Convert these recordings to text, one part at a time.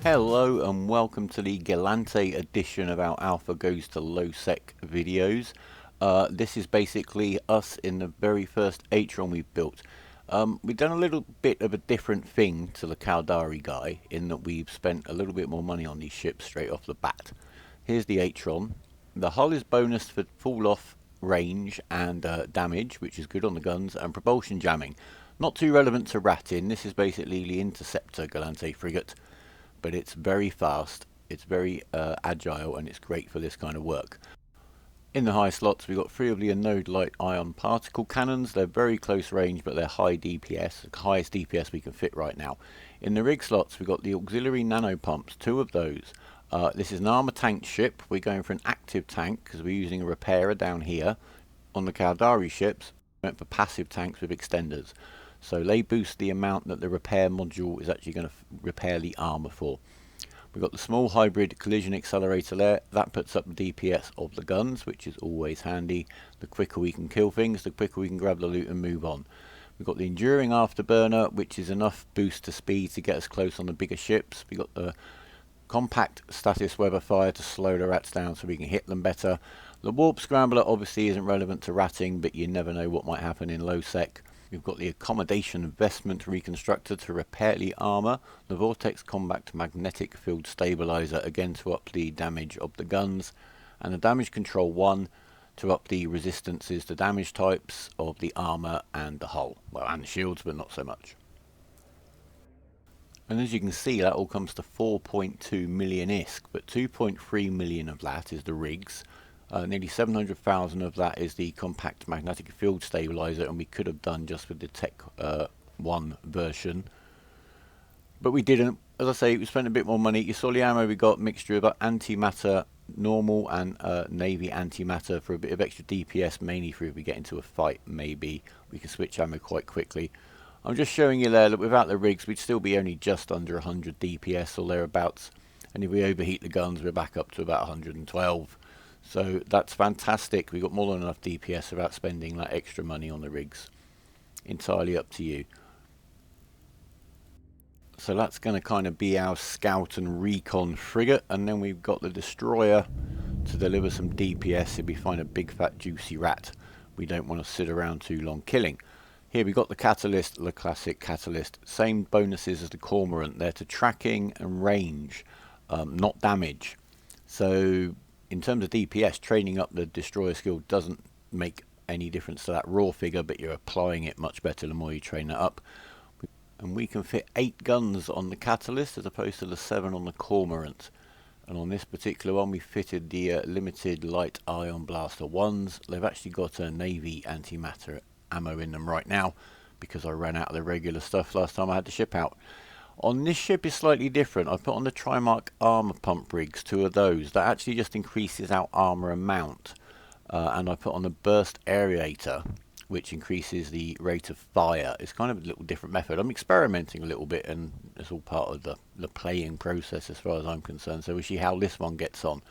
Hello and welcome to the Gallente edition of our Alpha Goes to Low Sec videos. This is basically us in the very first Atron we've built. We've done a little bit of a different thing to the Caldari guy in that we've spent a little bit more money on these ships straight off the bat. Here's the Atron. The hull is bonus for fall off range and damage, which is good on the guns, and propulsion jamming. Not too relevant to ratting. This is basically the Interceptor Gallente frigate. But it's very fast, it's very agile, and it's great for this kind of work. In the high slots, we've got 3 of the anode light ion particle cannons. They're very close range, but they're high DPS, the highest DPS we can fit right now. In the rig slots, we've got the auxiliary nano pumps, 2 of those. This is an armor tank ship. We're going for an active tank because we're using a repairer down here. On the Caldari ships, we went for passive tanks with extenders. So they boost the amount that the repair module is actually going to repair the armor for. We've got the small hybrid collision accelerator there. That puts up the DPS of the guns, which is always handy. The quicker we can kill things, the quicker we can grab the loot and move on. We've got the enduring afterburner, which is enough boost to speed to get us close on the bigger ships. We've got the compact Stasis Webifier to slow the rats down so we can hit them better. The warp scrambler obviously isn't relevant to ratting, but you never know what might happen in low sec. We've got the accommodation investment reconstructor to repair the armor, the vortex compact magnetic field stabilizer again to up the damage of the guns, and the damage control 1 to up the resistances to damage types of the armor and the hull. Well, and the shields, but not so much. And as you can see, that all comes to 4.2 million ISK, but 2.3 million of that is the rigs. Nearly 700,000 of that is the compact magnetic field stabilizer, and we could have done just with the Tech 1 version. But we didn't. As I say, we spent a bit more money. You saw the ammo we got, mixture of antimatter normal and navy antimatter for a bit of extra DPS, mainly for if we get into a fight, maybe we can switch ammo quite quickly. I'm just showing you there that without the rigs we'd still be only just under 100 DPS or thereabouts, and if we overheat the guns we're back up to about 112. So that's fantastic. We've got more than enough DPS without spending that extra money on the rigs. Entirely up to you. So that's going to kind of be our scout and recon frigate, and then we've got the destroyer to deliver some DPS if we find a big fat juicy rat we don't want to sit around too long killing. Here we've got the Catalyst, the classic Catalyst. Same bonuses as the Cormorant. They're to tracking and range, not damage. So in terms of DPS, training up the destroyer skill doesn't make any difference to that raw figure, but you're applying it much better the more you train it up. And we can fit 8 guns on the Catalyst as opposed to the 7 on the Cormorant. And on this particular one we fitted the limited light ion blaster 1s. They've actually got a navy antimatter ammo in them right now because I ran out of the regular stuff last time I had the ship out. On this ship is slightly different. I put on the Trimark armor pump rigs, 2 of those. That actually just increases our armor amount. And I put on the burst aerator, which increases the rate of fire. It's kind of a little different method. I'm experimenting a little bit, and it's all part of the playing process as far as I'm concerned. So we'll see how this one gets on.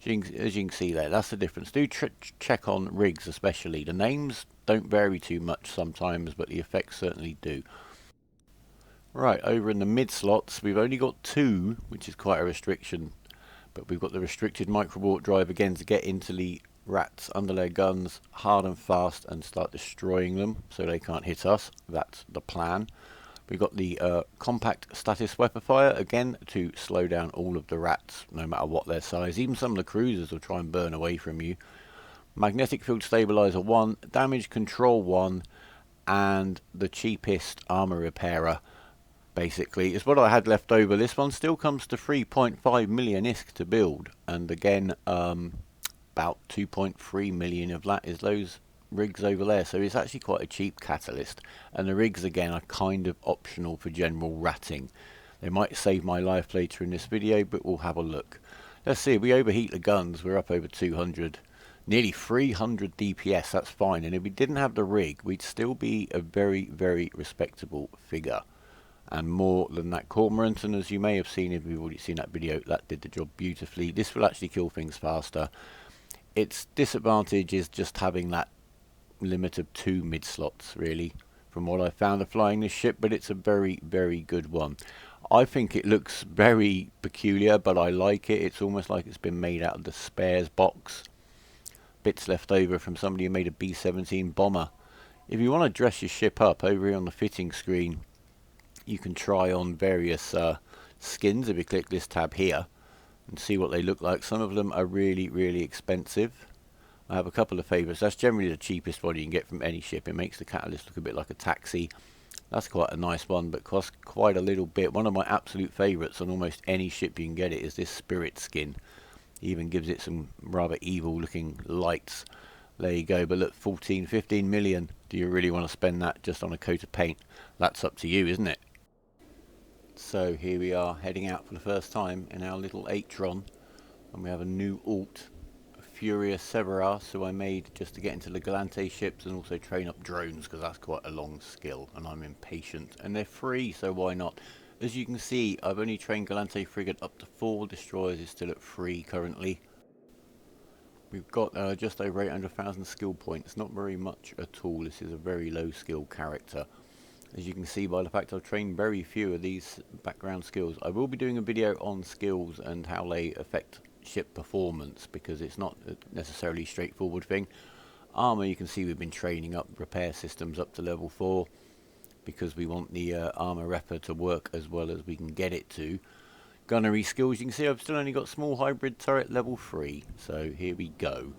As you can see there, that's the difference. Do check on rigs especially. The names don't vary too much sometimes, but the effects certainly do. Right, over in the mid slots, we've only got 2, which is quite a restriction. But we've got the restricted Microwarpdrive again to get into the rats under their guns hard and fast and start destroying them so they can't hit us. That's the plan. We've got the compact Stasis Webifier again to slow down all of the rats, no matter what their size. Even some of the cruisers will try and burn away from you. Magnetic field stabilizer 1, damage control 1, and the cheapest armor repairer basically is what I had left over. This one still comes to 3.5 million ISK to build, and again about 2.3 million of that is those rigs over there, so it's actually quite a cheap catalyst, and the rigs again are kind of optional for general ratting. They might save my life later in this video, but we'll have a look. Let's see, if we overheat the guns we're up over 200, nearly 300 DPS. That's fine, and if we didn't have the rig we'd still be a very, very respectable figure, and more than that Cormorant. And as you may have seen, if you've already seen that video, that did the job beautifully. This will actually kill things faster. Its disadvantage is just having that limit of 2 mid slots really from what I found of flying this ship, but it's a very, very good one. I think it looks very peculiar, but I like it. It's almost like it's been made out of the spares box. Bits left over from somebody who made a B-17 bomber. If you want to dress your ship up, over here on the fitting screen, you can try on various skins if you click this tab here and see what they look like. Some of them are really, really expensive. I have a couple of favourites. That's generally the cheapest one you can get from any ship. It makes the Catalyst look a bit like a taxi. That's quite a nice one, but costs quite a little bit. One of my absolute favourites on almost any ship you can get it is this Spirit skin. It even gives it some rather evil looking lights. There you go. But look, 14, 15 million. Do you really want to spend that just on a coat of paint? That's up to you, isn't it? So here we are heading out for the first time in our little Atron, and we have a new alt, Furia Severasse, who I made just to get into the Gallente ships and also train up drones, because that's quite a long skill and I'm impatient, and they're free, so why not? As you can see, I've only trained Gallente frigate up to 4 destroyers. Is still at 3 currently. We've got just over 800,000 skill points. Not very much at all. This is a very low skill character. As you can see by the fact I've trained very few of these background skills. I will be doing a video on skills and how they affect ship performance, because it's not necessarily a straightforward thing. Armour, you can see we've been training up repair systems up to level 4, because we want the armour repper to work as well as we can get it to. Gunnery skills, you can see I've still only got small hybrid turret level 3, so here we go.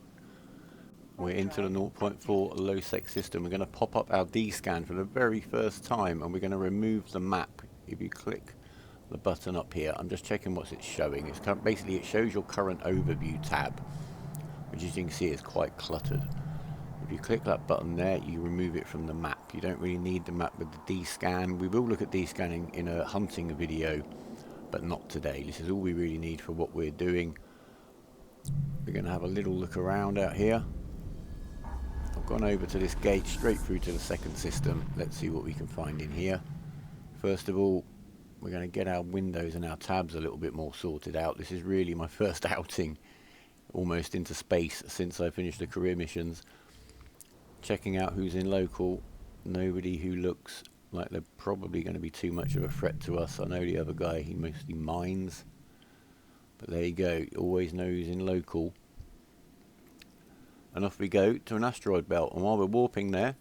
We're into the 0.4 low sec system. We're going to pop up our D-scan for the very first time, and we're going to remove the map. If you click the button up here, I'm just checking what it's showing. It's basically, it shows your current overview tab, which as you can see is quite cluttered. If you click that button there, you remove it from the map. You don't really need the map with the D-scan. We will look at D-scanning in a hunting video, but not today. This is all we really need for what we're doing. We're going to have a little look around out here. I've gone over to this gate straight through to the second system. Let's see what we can find in here. First of all, we're going to get our windows and our tabs a little bit more sorted out. This is really my first outing almost into space since I finished the career missions. Checking out who's in local. Nobody who looks like they're probably going to be too much of a threat to us. I know the other guy, he mostly mines. But there you go, you always know who's in local. And off we go to an asteroid belt, and while we're warping there,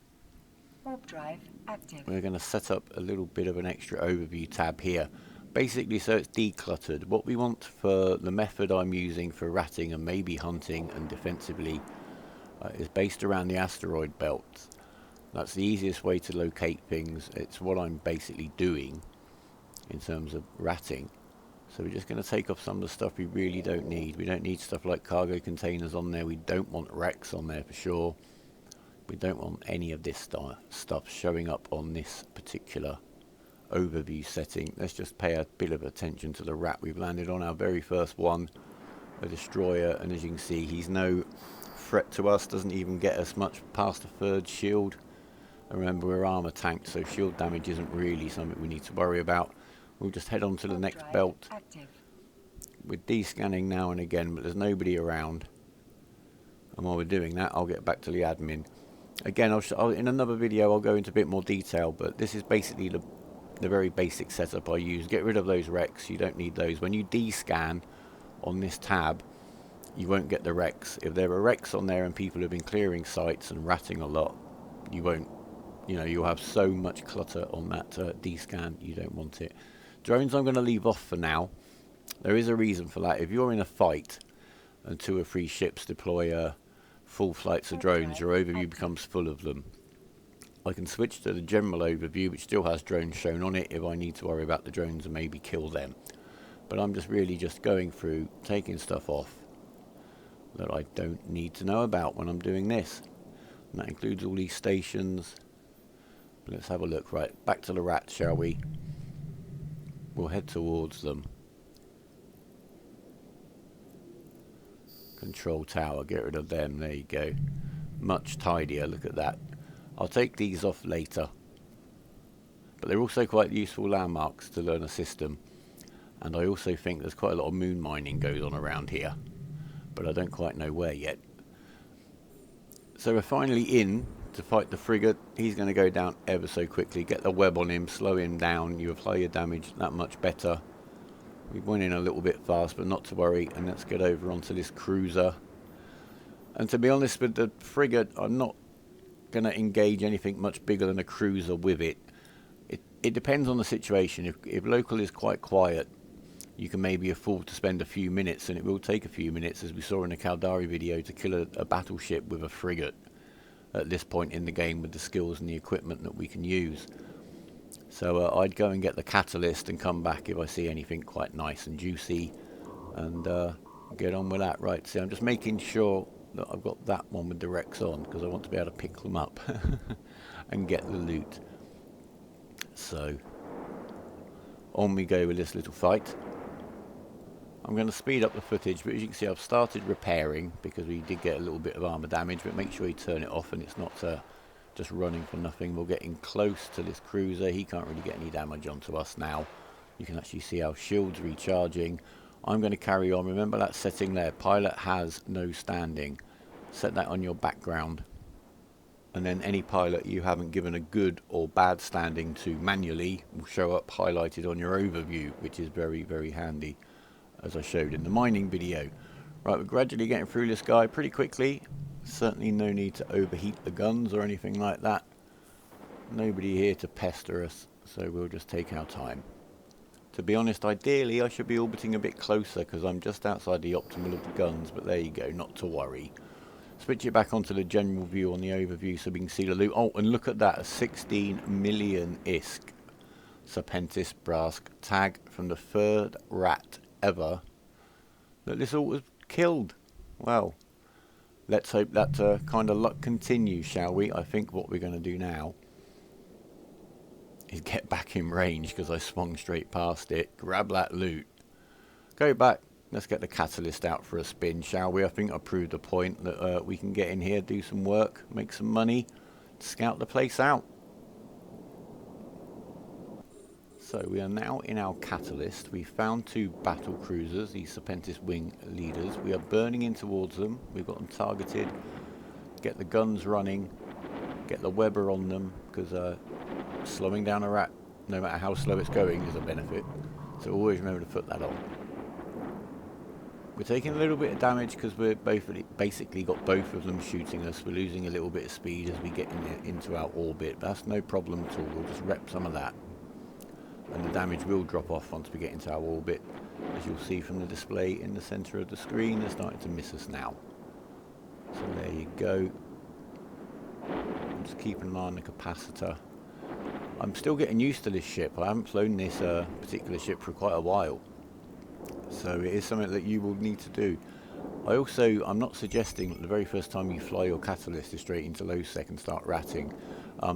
warp drive active. We're going to set up a little bit of an extra overview tab here, basically so it's decluttered. What we want for the method I'm using for ratting and maybe hunting and defensively is based around the asteroid belt. That's the easiest way to locate things. It's what I'm basically doing in terms of ratting. So we're just going to take off some of the stuff we really don't need. We don't need stuff like cargo containers on there. We don't want wrecks on there for sure. We don't want any of this stuff showing up on this particular overview setting. Let's just pay a bit of attention to the rat. We've landed on our very first one, a destroyer, and as you can see, he's no threat to us. Doesn't even get us much past the third shield. And remember, we're armor tanked, so shield damage isn't really something we need to worry about. We'll just head on to the next belt. We're de-scanning now and again, but there's nobody around. And while we're doing that, I'll get back to the admin. Again, in another video, I'll go into a bit more detail, but this is basically the very basic setup I use. Get rid of those wrecks. You don't need those. When you de-scan on this tab, you won't get the wrecks. If there are wrecks on there and people have been clearing sites and ratting a lot, you won't. You know, you'll have so much clutter on that D-scan, you don't want it. Drones I'm going to leave off for now. There is a reason for that. If you're in a fight and 2 or 3 ships deploy full flights of drones, your overview becomes full of them. I can switch to the general overview, which still has drones shown on it if I need to worry about the drones and maybe kill them. But I'm just really just going through, taking stuff off that I don't need to know about when I'm doing this. And that includes all these stations. Let's have a look. Right, back to the rats, shall we? We'll head towards them. Control tower, get rid of them. There you go. Much tidier, look at that. I'll take these off later. But they're also quite useful landmarks to learn a system. And I also think there's quite a lot of moon mining goes on around here. But I don't quite know where yet. So we're finally in to to fight the frigate. He's going to go down ever so quickly. Get the web on him, slow him down. You apply your damage that much better. We went in a little bit fast, but not to worry. And let's get over onto this cruiser. And to be honest with the frigate, I'm not going to engage anything much bigger than a cruiser with it. It depends on the situation. If local is quite quiet, you can maybe afford to spend a few minutes, and it will take a few minutes, as we saw in the Caldari video, to kill a battleship with a frigate at this point in the game with the skills and the equipment that we can use. So I'd go and get the Catalyst and come back if I see anything quite nice and juicy, and get on with that. Right, so I'm just making sure that I've got that one with the Rex on, because I want to be able to pick them up and get the loot. So on we go with this little fight. I'm going to speed up the footage, but as you can see, I've started repairing because we did get a little bit of armor damage, but make sure you turn it off and it's not just running for nothing. We're getting close to this cruiser. He can't really get any damage onto us now. You can actually see our shields recharging. I'm going to carry on. Remember that setting there, pilot has no standing. Set that on your background, and then any pilot you haven't given a good or bad standing to manually will show up highlighted on your overview, which is very, very handy, as I showed in the mining video. Right, we're gradually getting through this guy pretty quickly. Certainly no need to overheat the guns or anything like that. Nobody here to pester us, so we'll just take our time. To be honest, ideally I should be orbiting a bit closer because I'm just outside the optimal of the guns, but there you go, not to worry. Switch it back onto the general view on the overview so we can see the loot. Oh, and look at that, a 16 million ISK Serpentis Brask tag from the third rat ever that this all was killed. Well, let's hope that kind of luck continues, shall we? I think what we're going to do now is get back in range because I swung straight past it, grab that loot, go back. Let's get the Catalyst out for a spin, shall we? I think I proved the point that we can get in here, do some work, make some money, scout the place out. So we are now in our Catalyst. We found two battle cruisers, these Serpentis wing leaders. We are burning in towards them. We've got them targeted. Get the guns running. Get the Weber on them, because slowing down a rat, no matter how slow it's going, is a benefit. So always remember to put that on. We're taking a little bit of damage because we're basically got both of them shooting us. We're losing a little bit of speed as we get into our orbit. But that's no problem at all. We'll just rep some of that. And the damage will drop off once we get into our orbit. As you'll see from the display in the centre of the screen, they're starting to miss us now. So there you go. I'm just keeping an eye on the capacitor. I'm still getting used to this ship. I haven't flown this particular ship for quite a while. So it is something that you will need to do. I'm not suggesting that the very first time you fly your Catalyst is straight into low sec and start ratting.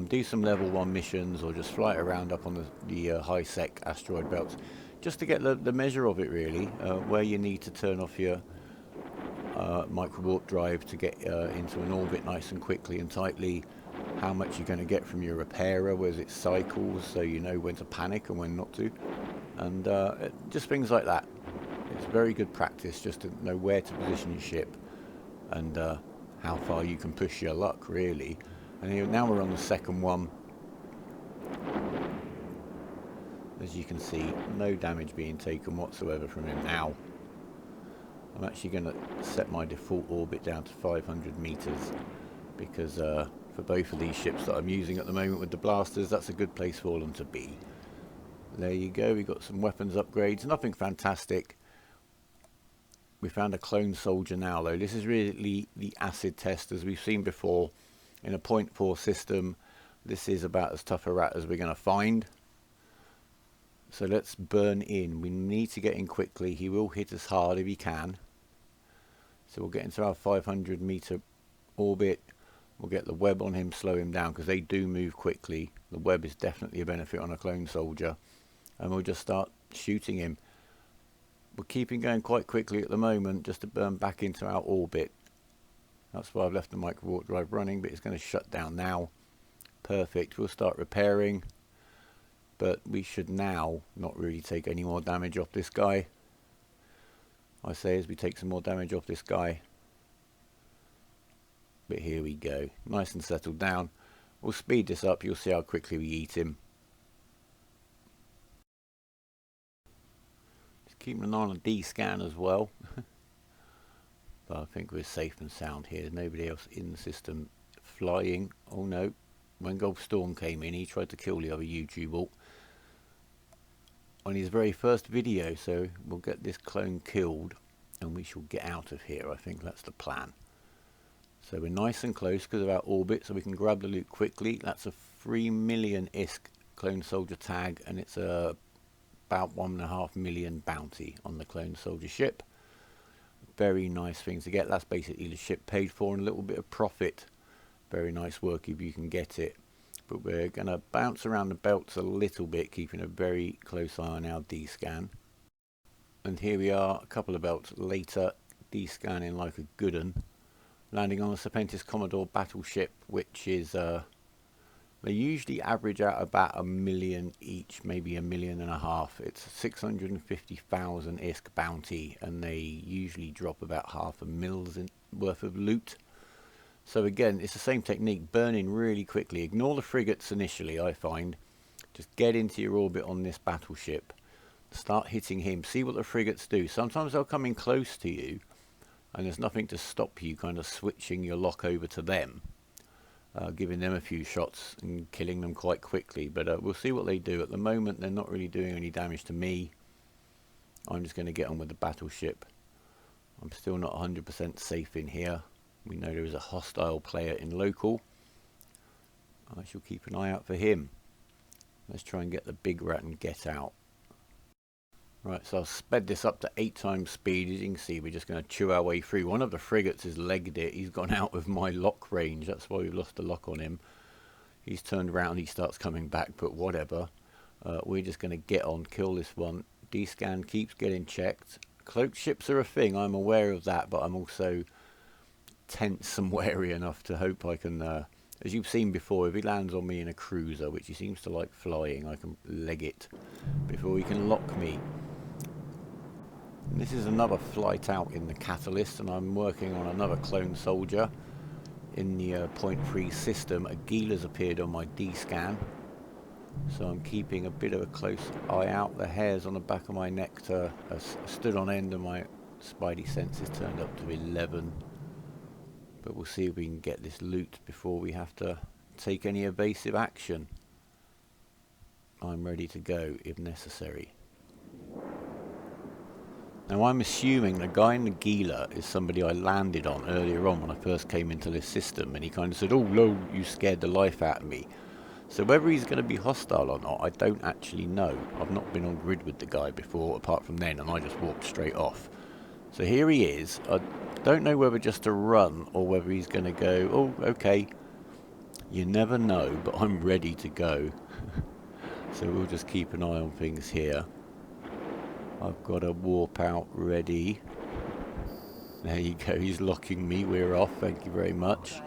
Do some level 1 missions or just fly it around up on the high sec asteroid belts just to get the measure of it really, where you need to turn off your Microwarpdrive to get into an orbit nice and quickly and tightly, how much you're going to get from your repairer, whereas it cycles so you know when to panic and when not to, and just things like that. It's very good practice just to know where to position your ship and how far you can push your luck really. And here, now we're on the second one. As you can see, no damage being taken whatsoever from him now. I'm actually going to set my default orbit down to 500 meters because for both of these ships that I'm using at the moment with the blasters, that's a good place for them to be. There you go, we've got some weapons upgrades, nothing fantastic. We found a clone soldier now though. This is really the acid test as we've seen before. In a 0.4 system, this is about as tough a rat as we're going to find. So let's burn in. We need to get in quickly. He will hit us hard if he can. So we'll get into our 500 meter orbit. We'll get the web on him, slow him down because they do move quickly. The web is definitely a benefit on a clone soldier. And we'll just start shooting him. We're keeping going quite quickly at the moment just to burn back into our orbit. That's why I've left the Microwarpdrive running, but it's going to shut down now. Perfect. We'll start repairing. But we should now not really take any more damage off this guy. I say as we take some more damage off this guy. But here we go, nice and settled down. We'll speed this up, you'll see how quickly we eat him. Just keeping an eye on a D-scan as well. But I think we're safe and sound here. There's nobody else in the system flying. Oh no, when Gulf Storm came in, he tried to kill the other YouTube alt on his very first video, so we'll get this clone killed and we shall get out of here. I think that's the plan. So we're nice and close because of our orbit, so we can grab the loot quickly. That's a 3 million ISK clone soldier tag, and it's a about 1.5 million bounty on the clone soldier ship. Very nice things to get. That's basically the ship paid for and a little bit of profit. Very nice work if you can get it. But we're going to bounce around the belts a little bit, keeping a very close eye on our D-scan. And here we are, a couple of belts later, D-scanning like a good un. Landing on the Serpentis Commodore battleship, which is, they usually average out about 1 million each, maybe 1.5 million. It's 650,000 ISK bounty, and they usually drop about 500,000 worth of loot. So again, it's the same technique, burning really quickly. Ignore the frigates initially, I find. Just get into your orbit on this battleship. Start hitting him. See what the frigates do. Sometimes they'll come in close to you, and there's nothing to stop you kind of switching your lock over to them. Giving them a few shots and killing them quite quickly. But we'll see what they do. At the moment, they're not really doing any damage to me. I'm just going to get on with the battleship. I'm still not 100% safe in here. We know there is a hostile player in local. I shall keep an eye out for him. Let's try and get the big rat and get out. Right, so I've sped this up to 8 times speed. As you can see, we're just going to chew our way through. One of the frigates has legged it. He's gone out of my lock range. That's why we've lost the lock on him. He's turned around. He starts coming back, but whatever. We're just going to get on, kill this one. D-scan keeps getting checked. Cloaked ships are a thing. I'm aware of that, but I'm also tense and wary enough to hope I can, as you've seen before, if he lands on me in a cruiser, which he seems to like flying, I can leg it before he can lock me. And this is another flight out in the Catalyst, and I'm working on another clone soldier in the 0.3 system. A Gila's appeared on my D-scan, so I'm keeping a bit of a close eye out. The hairs on the back of my neck stood on end, and my spidey senses turned up to 11. But we'll see if we can get this loot before we have to take any evasive action. I'm ready to go if necessary. Now I'm assuming the guy in the Gila is somebody I landed on earlier on when I first came into this system, and he kind of said, "Oh no, you scared the life out of me." So whether he's going to be hostile or not, I don't actually know. I've not been on grid with the guy before, apart from then, and I just walked straight off. So here he is. I don't know whether just to run or whether he's going to go, "Oh, okay." You never know, but I'm ready to go. So we'll just keep an eye on things here. I've got a warp out ready. There you go, he's locking me. We're off, thank you very much.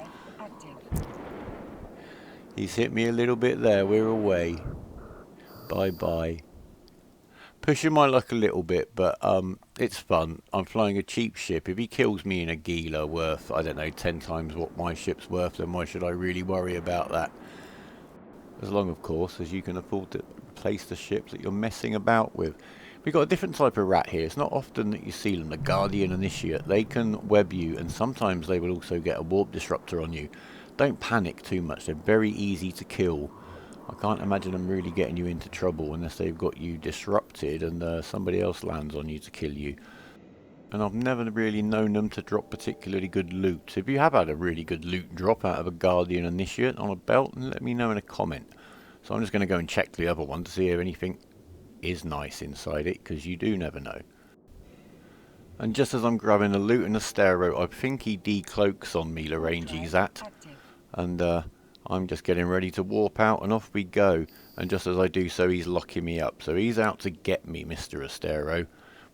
He's hit me a little bit there, we're away. Bye-bye. Pushing my luck a little bit, but it's fun. I'm flying a cheap ship. If he kills me in a Gila worth, I don't know, 10 times what my ship's worth, then why should I really worry about that? As long, of course, as you can afford to replace the ships that you're messing about with. We've got a different type of rat here. It's not often that you see them. The Guardian Initiate. They can web you, and sometimes they will also get a warp disruptor on you. Don't panic too much. They're very easy to kill. I can't imagine them really getting you into trouble unless they've got you disrupted and somebody else lands on you to kill you. And I've never really known them to drop particularly good loot. So if you have had a really good loot drop out of a Guardian Initiate on a belt, then let me know in a comment. So I'm just going to go and check the other one to see if anything is nice inside it, because you do never know. And just as I'm grabbing the loot and the stereo, I think he decloaks on me, the range he's at. And I'm just getting ready to warp out, and off we go. And just as I do so, he's locking me up. So he's out to get me, Mr. Astero.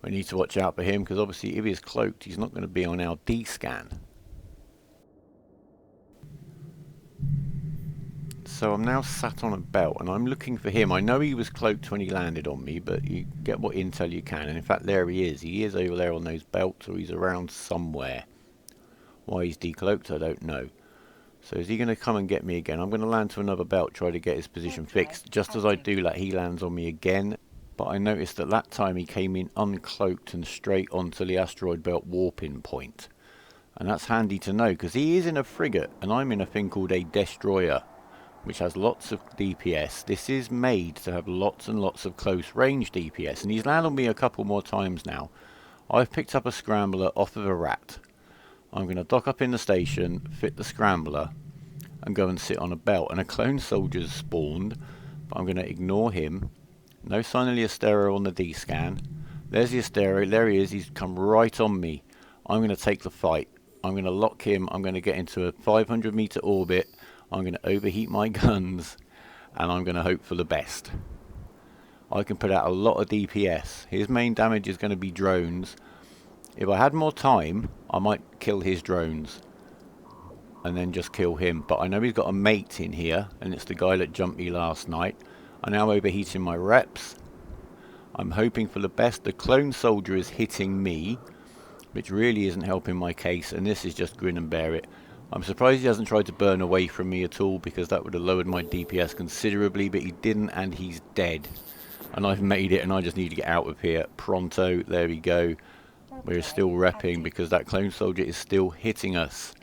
We need to watch out for him, because obviously if he's cloaked, he's not going to be on our D-scan. So I'm now sat on a belt, and I'm looking for him. I know he was cloaked when he landed on me, but you get what intel you can. And in fact, there he is. He is over there on those belts, or he's around somewhere. Why he's decloaked, I don't know. So is he going to come and get me again? I'm going to land to another belt, try to get his position fixed. Just as I do that, he lands on me again. But I noticed that time he came in uncloaked and straight onto the asteroid belt warping point. And that's handy to know, because he is in a frigate, and I'm in a thing called a destroyer, which has lots of DPS. This is made to have lots and lots of close range DPS, and he's landed on me a couple more times now. I've picked up a scrambler off of a rat. I'm going to dock up in the station, fit the scrambler, and go and sit on a belt. And a clone soldier's spawned, but I'm going to ignore him. No sign of the Aerator on the D-scan. There's the Aerator, there he is, he's come right on me. I'm going to take the fight. I'm going to lock him, I'm going to get into a 500 meter orbit, I'm going to overheat my guns, and I'm going to hope for the best. I can put out a lot of DPS. His main damage is going to be drones. If I had more time, I might kill his drones and then just kill him. But I know he's got a mate in here, and it's the guy that jumped me last night. I'm now overheating my reps. I'm hoping for the best. The clone soldier is hitting me, which really isn't helping my case, and this is just grin and bear it. I'm surprised he hasn't tried to burn away from me at all, because that would have lowered my DPS considerably, but he didn't, and he's dead. And I've made it, and I just need to get out of here pronto. There we go. We're still repping because that clone soldier is still hitting us.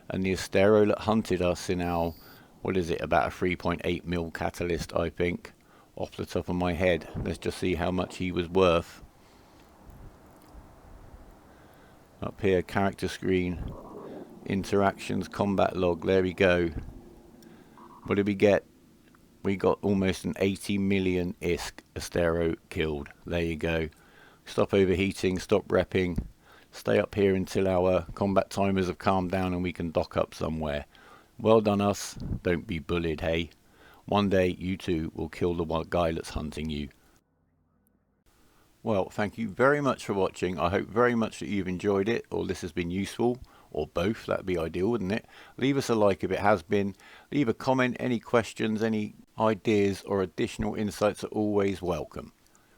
And the Aerator that hunted us in our, what is it, about a 3.8 mil catalyst, I think, off the top of my head. Let's just see how much he was worth. Up here, character screen, interactions, combat log, there we go. What did we get? We got almost an 80 million ISK Aerator killed. There you go. Stop overheating, stop repping, stay up here until our combat timers have calmed down and we can dock up somewhere. Well done us, don't be bullied, hey. One day you too will kill the one guy that's hunting you. Well, thank you very much for watching. I hope very much that you've enjoyed it, or this has been useful, or both. That'd be ideal, wouldn't it? Leave us a like if it has been. Leave a comment, any questions, any ideas or additional insights are always welcome.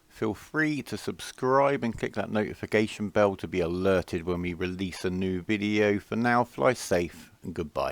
Feel free to subscribe and click that notification bell to be alerted when we release a new video. For now, fly safe and goodbye.